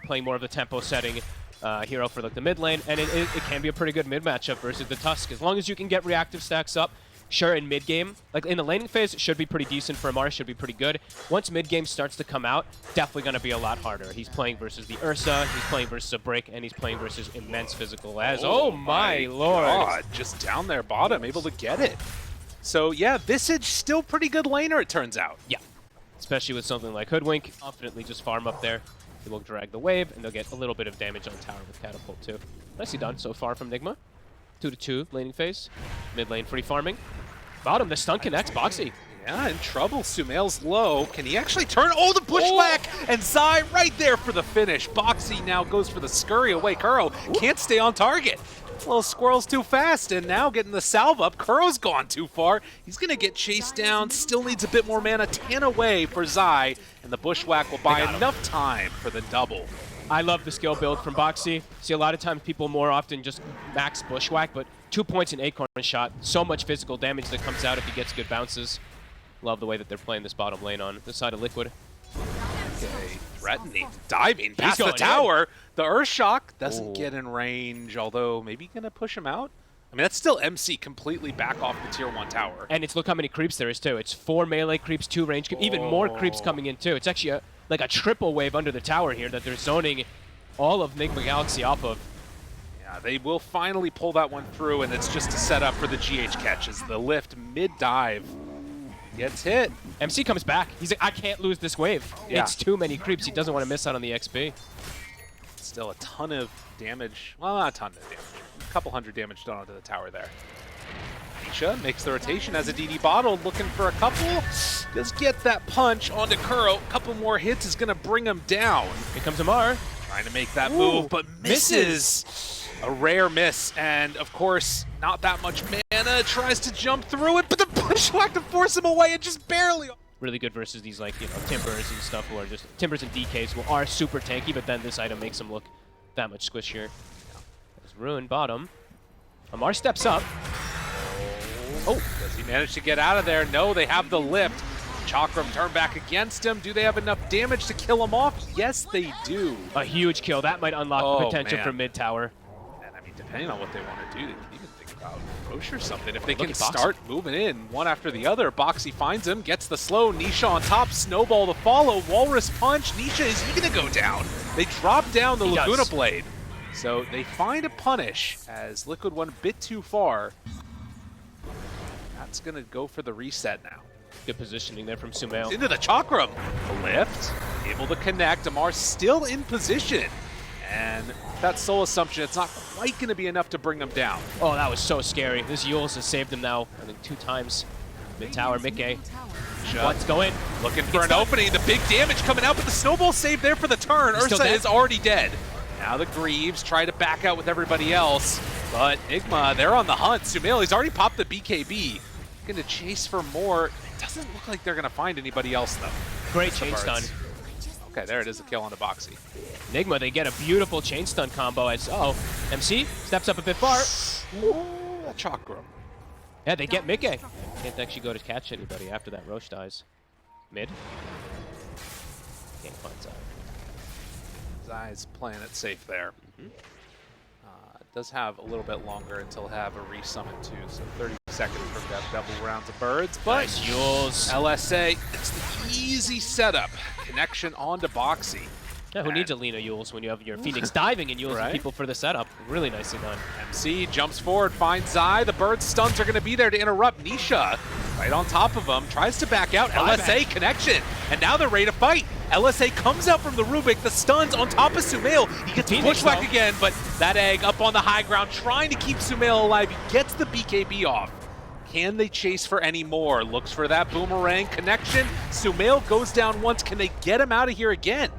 are playing more of the tempo setting hero for like the mid lane, and it can be a pretty good mid matchup versus the Tusk. As long as you can get reactive stacks up, sure, in mid game, like in the laning phase, it should be pretty decent for Amar, should be pretty good. Once mid game starts to come out, definitely going to be a lot harder. He's playing versus the Ursa, he's playing versus a Break, and he's playing versus immense physical as. Oh my lord! God, just down there bottom, able to get it. So yeah, Visage still pretty good laner, it turns out. Yeah, especially with something like Hoodwink, confidently just farm up there. They will drag the wave, and they'll get a little bit of damage on tower with Catapult too. Nicely done so far from Nigma. 2-2 laning phase. Mid lane free farming. Bottom, the stun connects. Boxy. Yeah, in trouble. Sumail's low. Can he actually turn? Oh, the bushwhack! And Zai right there for the finish. Boxy now goes for the scurry away. Kuro can't stay on target. Little squirrel's too fast, and now getting the salve up. Kuro's gone too far. He's going to get chased down. Still needs a bit more mana. 10 away for Zai, and the bushwhack will buy enough time for the double. I love the skill build from Boxy. See, a lot of times people more often just max bushwhack, but 2 points in acorn shot. So much physical damage that comes out if he gets good bounces. Love the way that they're playing this bottom lane on this side of Liquid. Okay, threatening, diving past the tower. The Earthshock doesn't get in range, although maybe gonna push him out. I mean, that's still MC completely back off the tier 1 tower. And it's look how many creeps there is too. It's 4 melee creeps, 2 range creeps, even more creeps coming in too. It's actually like a triple wave under the tower here that they're zoning all of Nigma Galaxy off of. Yeah, they will finally pull that one through, and it's just a setup for the GH catches. The lift mid-dive gets hit. MC comes back. He's like, I can't lose this wave. Yeah. It's too many creeps. He doesn't want to miss out on the XP. Still a ton of damage. Well, not a ton of damage. A couple hundred damage done onto the tower there. Nisha makes the rotation as a DD bottle, looking for a couple. Just get that punch onto Kuro. A couple more hits is going to bring him down. Here comes Amar. Trying to make that move, but misses. A rare miss, and of course, not that much mana. Tries to jump through it, but the bushwhack to force him away, and just barely. Really good versus these, like, you know, Timbers and stuff who are just, Timbers and DKs who are super tanky, but then this item makes them look that much squishier. There's Ruin bottom. Amar steps up. Oh, does he manage to get out of there? No, they have the lift. Chakram turn back against him. Do they have enough damage to kill him off? Yes, they do. A huge kill. That might unlock the potential for mid tower. And I mean, depending on what they want to do, they can even think about Roche or something. If they can start moving in one after the other, Boxy finds him, gets the slow. Nisha on top, snowball to follow. Walrus punch. Nisha, is he going to go down? They drop down the Laguna Blade. So they find a punish as Liquid went a bit too far. That's going to go for the reset now. Good positioning there from Sumail. Into the Chakram. The lift, able to connect. Amar still in position. And that soul assumption, it's not quite going to be enough to bring him down. Oh, that was so scary. This Yules has saved him now, I think 2 times. Mid tower, Mickey. Let's go in. Looking for an opening. The big damage coming out, but the snowball save there for the turn. Ursa is already dead. Now the Greaves try to back out with everybody else. But Nigma, they're on the hunt. Sumail, he's already popped the BKB. Going to chase for more. It doesn't look like they're going to find anybody else, though. Great chain stun. Okay, there it is, the kill on the Boxy. Nigma, they get a beautiful chain stun combo as, MC steps up a bit far. Ooh, a Chakram. Yeah, they get Mickey. Can't actually go to catch anybody after that Roche dies. Mid. Can't find Zai. Zai's playing it safe there. Does have a little bit longer until have a resummon too, so 30 seconds for that double rounds of birds. But nice Yules. LSA, it's the easy setup. Connection onto Boxy. Yeah, who needs a Lina Yules when you have your Phoenix diving and Yules people for the setup? Really nicely done. MC jumps forward, finds Zai. The bird stuns are going to be there to interrupt. Nisha right on top of him, tries to back out. LSA connection, and now they're ready to fight. LSA comes out from the Rubik, the stuns on top of Sumail. He gets bushwhacked again, but that egg up on the high ground, trying to keep Sumail alive. He gets the BKB off. Can they chase for any more? Looks for that boomerang connection. Sumail goes down once. Can they get him out of here again?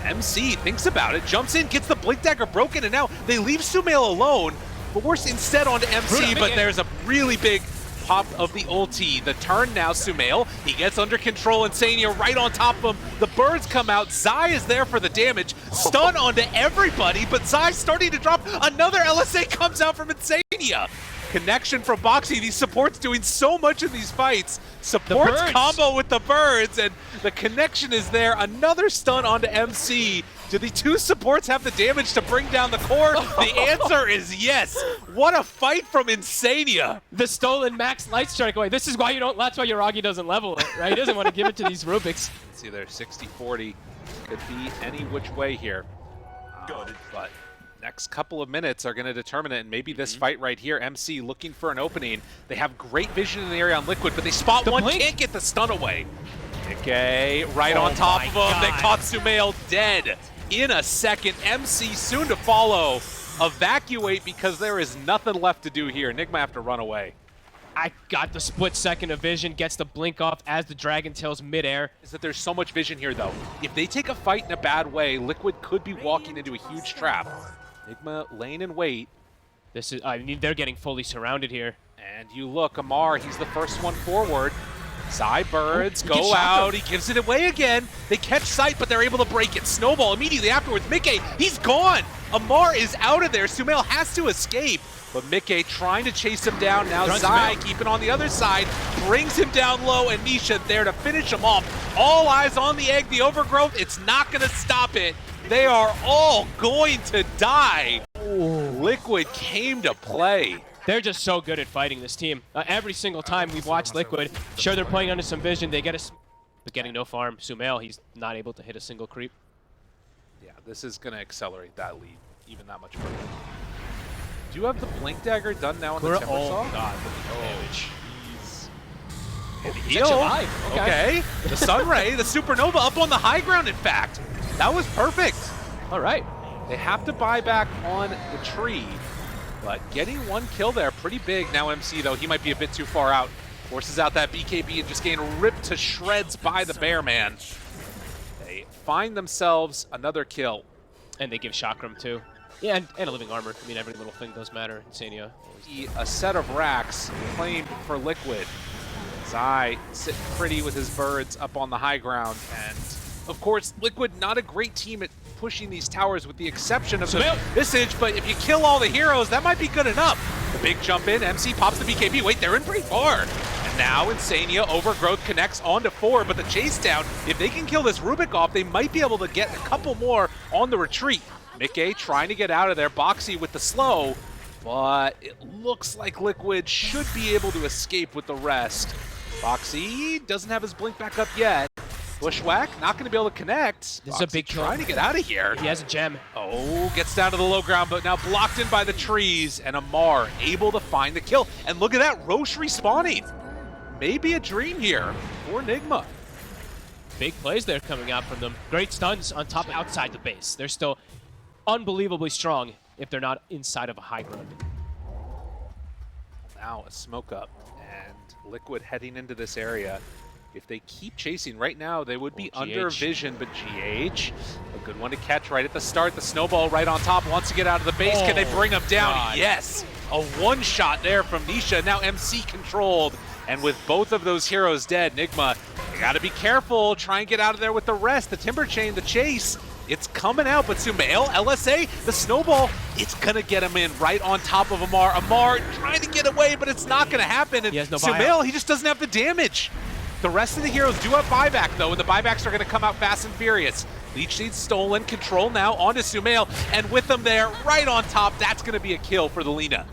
MC thinks about it, jumps in, gets the Blink Dagger broken, and now they leave Sumail alone. Force instead onto MC, but there's a really big pop of the ulti. The turn now, Sumail. He gets under control, Insania right on top of him. The birds come out. Zai is there for the damage. Stun onto everybody, but Zai's starting to drop. Another LSA comes out from Insania. Connection from Boxy. These supports doing so much in these fights. Supports combo with the birds, and the connection is there. Another stun onto MC. Do the two supports have the damage to bring down the core? The answer is yes. What a fight from Insania. The stolen max light strike away. This is why you don't. That's why Yoragi doesn't level it, right? He doesn't want to give it to these Rubiks. Let's see there, 60-40. Could be any which way here. But next couple of minutes are going to determine it, and maybe this fight right here, MC looking for an opening. They have great vision in the area on Liquid, but they spot one, can't get the stun away. Okay, right on top of him. They caught Sumail dead in a second. MC soon to follow. Evacuate because there is nothing left to do here. Nigma have to run away. I got the split second of vision, gets the blink off as the Dragon Tail's midair. Is that there's so much vision here, though. If they take a fight in a bad way, Liquid could be walking into a huge trap. Nigma laying in wait. This is, I mean, they're getting fully surrounded here. And you look, Amar, he's the first one forward. Side birds go out, he gives it away again. They catch sight, but they're able to break it. Snowball immediately afterwards. Mickey, he's gone. Amar is out of there. Sumail has to escape. But Mickey trying to chase him down. Now Zai keeping on the other side, brings him down low, and Nisha there to finish him off. All eyes on the egg, the overgrowth. It's not going to stop it. They are all going to die. Liquid came to play. They're just so good at fighting this team. Every single time we've watched Liquid, sure they're playing under some vision, they get a, but getting no farm. Sumail, he's not able to hit a single creep. Yeah, this is going to accelerate that lead even that much further. Do you have the Blink Dagger done now on the Timbersaw? Oh god, look at the damage. And the heal. Okay. The Sunray, the Supernova up on the high ground, in fact. That was perfect. All right. They have to buy back on the tree, but getting one kill there, pretty big. Now MC, though, he might be a bit too far out. Forces out that BKB and just getting ripped to shreds by the Bear Man. They find themselves another kill. And they give Chakram, too. Yeah, and a living armor. I mean, every little thing does matter. Insania. A set of racks claimed for Liquid. Zai sitting pretty with his birds up on the high ground. And, of course, Liquid not a great team at pushing these towers with the exception of the Visage, but if you kill all the heroes, that might be good enough. The big jump in, MC pops the BKB. Wait, they're in pretty far. And now Insania, Overgrowth connects onto 4, but the chase down, if they can kill this Rubik off, they might be able to get a couple more on the retreat. Mickey trying to get out of there, Boxy with the slow, but it looks like Liquid should be able to escape with the rest. Boxy doesn't have his blink back up yet. Bushwhack not going to be able to connect. This is a big kill. Trying to get out of here. He has a gem. Oh, gets down to the low ground, but now blocked in by the trees, and Amar able to find the kill. And look at that, Roche respawning. Maybe a dream here for Nigma. Big plays there coming out from them. Great stuns on top, outside the base. They're still unbelievably strong if they're not inside of a high ground. Now a smoke up, and Liquid heading into this area. If they keep chasing right now, they would be under vision, but GH, a good one to catch right at the start. The snowball right on top wants to get out of the base. Can they bring him down? God. Yes, a one shot there from Nisha. Now MC controlled, and with both of those heroes dead, Nigma, you gotta be careful. Try and get out of there with the rest. The Timber Chain, the chase, it's coming out, but Sumail, LSA, the snowball, it's gonna get him in right on top of Amar. Amar trying to get away, but it's not gonna happen. And Sumail, he just doesn't have the damage. The rest of the heroes do have buyback, though, and the buybacks are going to come out fast and furious. Leech Seed stolen, control now onto Sumail, and with them there, right on top, that's going to be a kill for the Lina.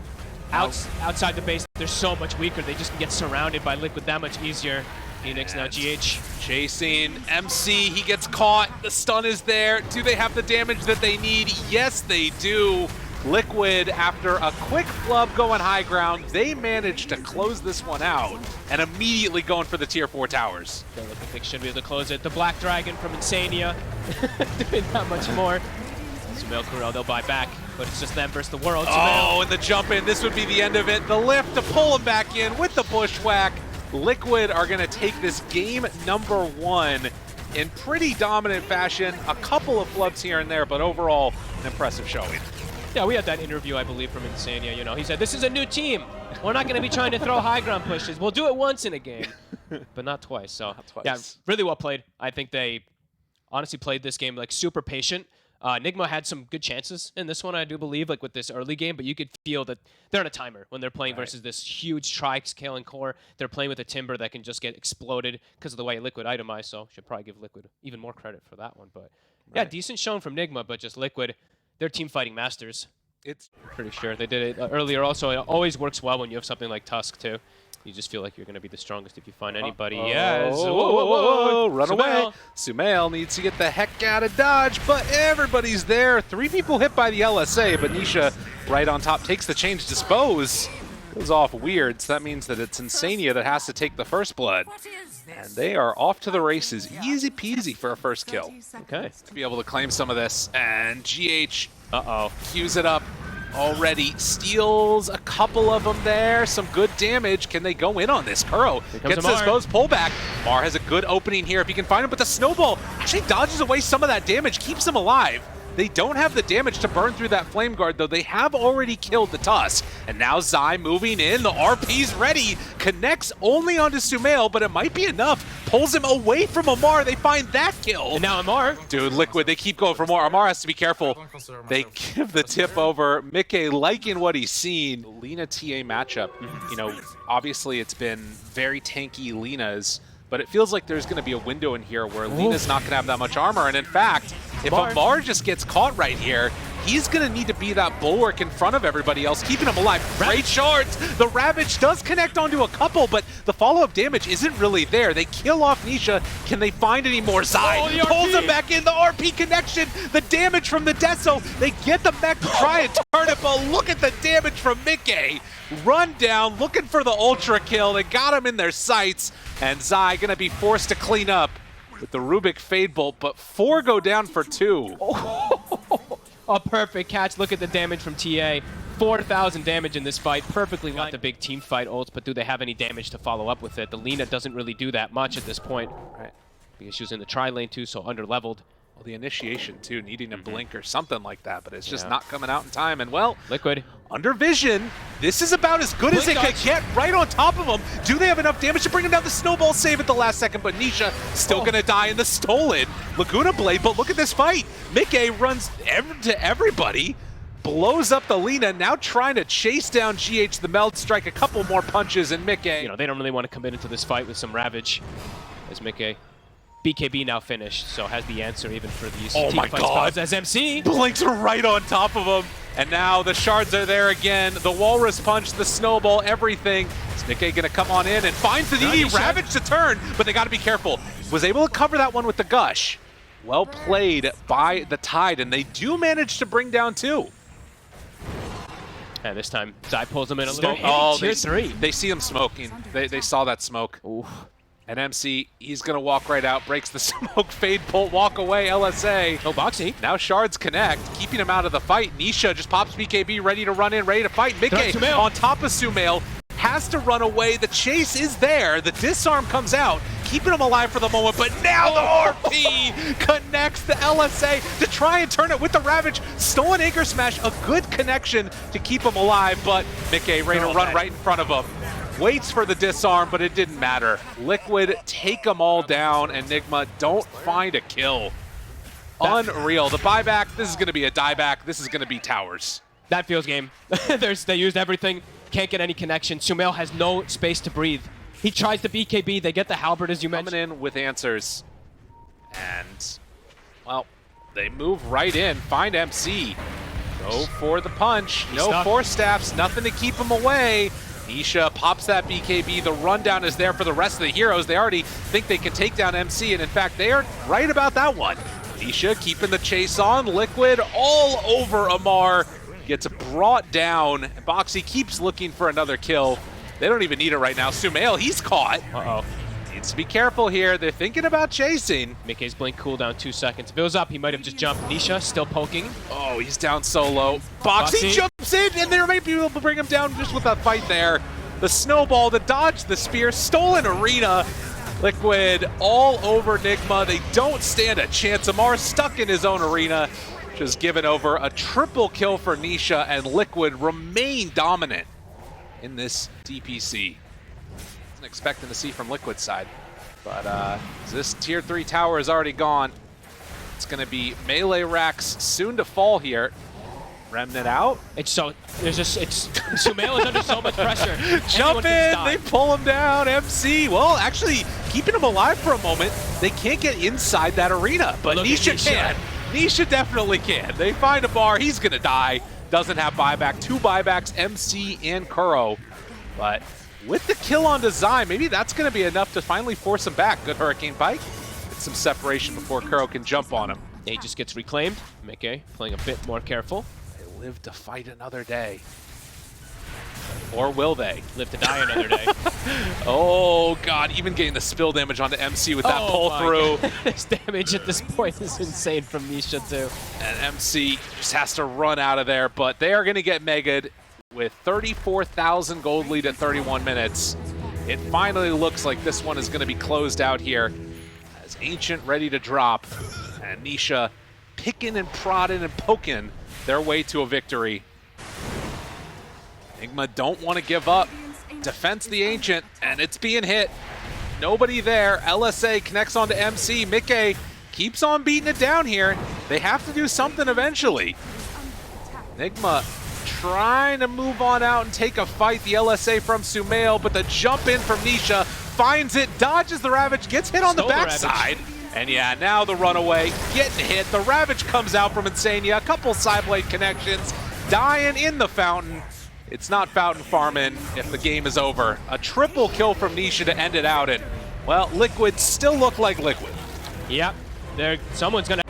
Outside the base, they're so much weaker. They just can get surrounded by Liquid that much easier. Phoenix now GH. Chasing MC, he gets caught. The stun is there. Do they have the damage that they need? Yes, they do. Liquid, after a quick flub going high ground, they managed to close this one out and immediately going for the tier 4 towers. They look like they should be able to close it. The Black Dragon from Insania doing that much more. Sumail Kurel, they'll buy back, but it's just them versus the world. Oh, and the jump in, this would be the end of it. The lift to pull him back in with the Bushwhack. Liquid are going to take this game number 1 in pretty dominant fashion. A couple of flubs here and there, but overall, an impressive showing. Yeah, we had that interview, I believe, from Insania. You know, he said, this is a new team. We're not going to be trying to throw high ground pushes. We'll do it once in a game, but not twice. So, yeah, really well played. I think they honestly played this game like super patient. Nigma had some good chances in this one, I do believe, like with this early game, but you could feel that they're on a timer when they're playing versus this huge tri-scaling core. They're playing with a Timber that can just get exploded because of the way Liquid itemized, so should probably give Liquid even more credit for that one. But yeah, decent shown from Nigma, but just Liquid, they're team fighting masters. It's pretty sure they did it earlier. Also, it always works well when you have something like Tusk too. You just feel like you're going to be the strongest if you find anybody. Yes. Whoa, run Sumail. away. Sumail needs to get the heck out of dodge, but everybody's there. 3 people hit by the LSA, but Nisha right on top takes the change. Dispose goes off weird, so that means that it's Insania that has to take the first blood. And they are off to the races. Easy peasy for a first kill. Okay. To be able to claim some of this. And GH, queues it up. Already steals a couple of them there. Some good damage. Can they go in on this? Kuro gets this Dispose pullback. Mar has a good opening here if he can find him, but the snowball actually dodges away some of that damage, keeps him alive. They don't have the damage to burn through that Flame Guard, though they have already killed the Tusk. And now Zai moving in, the RP's ready, connects only onto Sumail, but it might be enough. Pulls him away from Amar, they find that kill. And now Amar. Dude, Liquid, they keep going for more. Amar has to be careful. They give the tip over. Mickey liking what he's seen. Lina TA matchup, you know, obviously it's been very tanky Lina's, but it feels like there's going to be a window in here where Lina's not going to have that much armor. And in fact, if Amar just gets caught right here, he's going to need to be that bulwark in front of everybody else, keeping him alive. Great shards! The Ravage does connect onto a couple, but the follow-up damage isn't really there. They kill off Nisha. Can they find any more? Zai pulls him back in. The RP connection, the damage from the Deso. They get the mech to try and turn it, but look at the damage from Mickey. Run down, looking for the ultra kill. They got him in their sights, and Zai going to be forced to clean up with the Rubik Fade Bolt, but 4 go down for 2. A perfect catch. Look at the damage from TA. 4,000 damage in this fight. Perfectly not the big team fight ults, but do they have any damage to follow up with it? The Lina doesn't really do that much at this point. Right. Because she was in the tri lane too, so under-leveled. Well, the initiation too, needing a blink or something like that, but it's just not coming out in time. And well, Liquid. Under vision, this is about as good as it could get right on top of him. Do they have enough damage to bring him down? The snowball save at the last second, but Nisha still gonna die in the stolen Laguna Blade. But look at this fight. Mickey runs to everybody, blows up the Lina, now trying to chase down GH the Melt, strike a couple more punches, and Mickey. You know, they don't really want to commit into this fight with some Ravage as Mickey. BKB now finished, so has the answer even for these team fight spots as MC. Blinks right on top of him. And now the shards are there again. The Walrus Punch, the Snowball, everything. Is Mickey gonna come on in and finds the Ravage to turn, but they gotta be careful. Was able to cover that one with the Gush. Well played by the Tide, and they do manage to bring down 2. And this time, Zai pulls him in a little. Tier 3. They see him smoking. They saw that smoke. Ooh. And MC, he's going to walk right out, breaks the smoke, fade, pull, walk away, LSA. No boxy. Now shards connect, keeping him out of the fight. Nisha just pops BKB, ready to run in, ready to fight. Mickey on top of Sumail, has to run away. The chase is there. The disarm comes out, keeping him alive for the moment, but now the RP connects the LSA to try and turn it with the Ravage. Stolen Anchor Smash, a good connection to keep him alive, but Mickey ready to run right in front of him. Waits for the disarm, but it didn't matter. Liquid take them all down, and Nigma don't find a kill. Unreal. The buyback, this is going to be a dieback. This is going to be towers. That feels game. They used everything. Can't get any connection. Sumail has no space to breathe. He tries the BKB. They get the halberd, as you mentioned. Coming in with answers. And, well, they move right in. Find MC. Go for the punch. No force staffs. Nothing to keep him away. Nisha pops that BKB. The rundown is there for the rest of the heroes. They already think they can take down MC, and in fact, they are right about that one. Nisha keeping the chase on. Liquid all over Amar. Gets brought down. Boxy keeps looking for another kill. They don't even need it right now. Sumail, he's caught. Needs to be careful here. They're thinking about chasing. Mickey's blink cooldown 2 seconds. If it was up, he might have just jumped. Nisha still poking. Oh, he's down so low. Boxy jumps in, and they might be able to bring him down just with that fight there. The snowball, the dodge, the spear, stolen arena. Liquid all over Nigma. They don't stand a chance. Amar stuck in his own arena. Just given over a triple kill for Nisha, and Liquid remain dominant in this DPC. Wasn't expecting to see from Liquid's side, but this tier 3 tower is already gone. It's going to be melee racks soon to fall here. Remnant out. Sumail is under so much pressure. Jump in, they pull him down. MC, well, actually keeping him alive for a moment. They can't get inside that arena, but Nisha can. Nisha definitely can. They find a bar, he's gonna die. Doesn't have buyback, 2 buybacks, MC and Kuro. But with the kill on design, maybe that's gonna be enough to finally force him back. Good Hurricane Pike. Get some separation before Kuro can jump on him. He just gets reclaimed. Mickey playing a bit more careful. Live to fight another day. Or will they? Live to die another day. Oh god, even getting the spill damage onto MC with that pull through. His damage at this point is insane from Nisha too. And MC just has to run out of there, but they are going to get mega'd with 34,000 gold lead at 31 minutes. It finally looks like this one is going to be closed out here. As Ancient ready to drop, and Nisha picking and prodding and poking their way to a victory. Nigma don't want to give up. Defense the Ancient, and it's being hit. Nobody there. LSA connects onto MC. Mickey keeps on beating it down here. They have to do something eventually. Nigma trying to move on out and take a fight. The LSA from Sumail, but the jump in from Nisha finds it, dodges the Ravage, gets hit on the backside. And yeah, now the runaway getting hit. The Ravage comes out from Insania. A couple side blade connections. Dying in the fountain. It's not fountain farming if the game is over. A triple kill from Nisha to end it out. And, well, Liquid still look like Liquid. Yep. Someone's going to